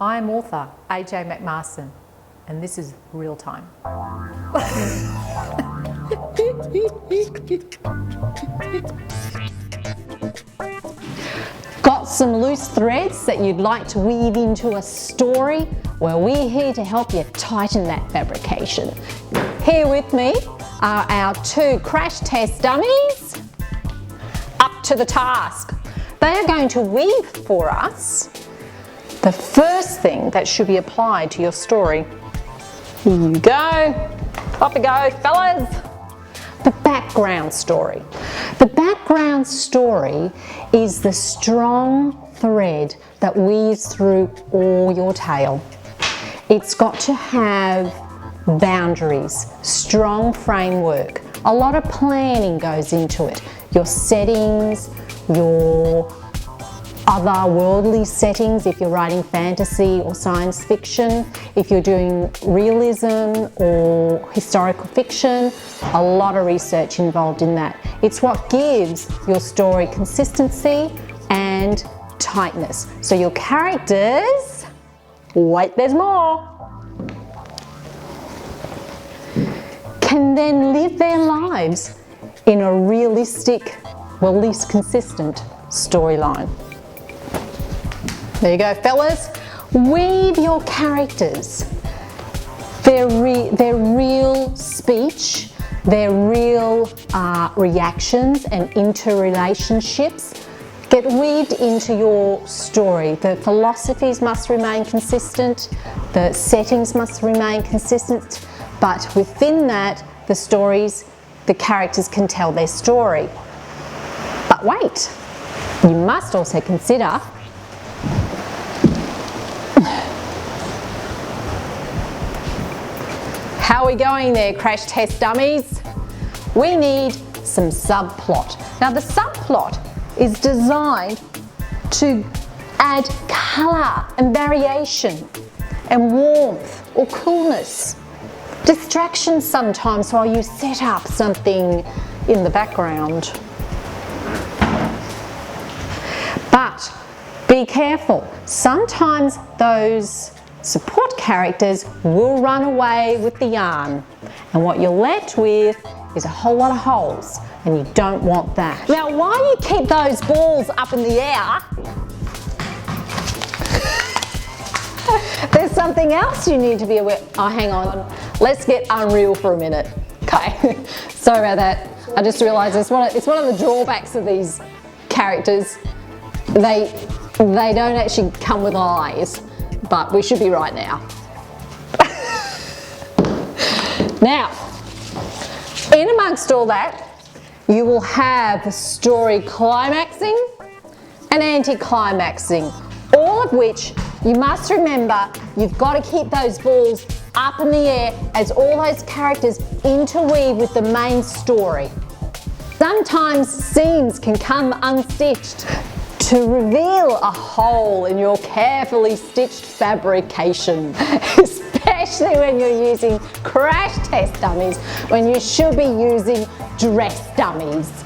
I'm author AJ McMarson, and this is Real Time. Got some loose threads that you'd like to weave into a story? Well, we're here to help you tighten that fabrication. Here with me are our two crash test dummies. Up to the task. They are going to weave for us the first thing that should be applied to your story. Here you go. Off we go, fellas. The background story. The background story is the strong thread that weaves through all your tale. It's got to have boundaries, strong framework. A lot of planning goes into it. Your settings, your otherworldly settings if you're writing fantasy or science fiction, if you're doing realism or historical fiction, a lot of research involved in that. It's what gives your story consistency and tightness. So your characters, wait, there's more, can then live their lives in a realistic, well, least consistent storyline. There you go, fellas. Weave your characters, their real speech, their real reactions and interrelationships get weaved into your story. The philosophies must remain consistent, the settings must remain consistent, but within that, the characters can tell their story. But wait, you must also consider how are we going there, crash test dummies? We need some subplot. Now the subplot is designed to add colour and variation and warmth or coolness. Distractions sometimes while you set up something in the background. But be careful, sometimes those support characters will run away with the yarn, and what you're left with is a whole lot of holes, and you don't want that. Now while you keep those balls up in the air, there's something else you need to be aware. Oh, hang on, let's get unreal for a minute. Okay, sorry about that. I just realised it's one of the drawbacks of these characters. They don't actually come with eyes, but we should be right now. Now, in amongst all that, you will have the story climaxing and anti-climaxing, all of which you must remember you've got to keep those balls up in the air as all those characters interweave with the main story. Sometimes scenes can come unstitched to reveal a hole in your carefully stitched fabrication, especially when you're using crash test dummies when you should be using dress dummies.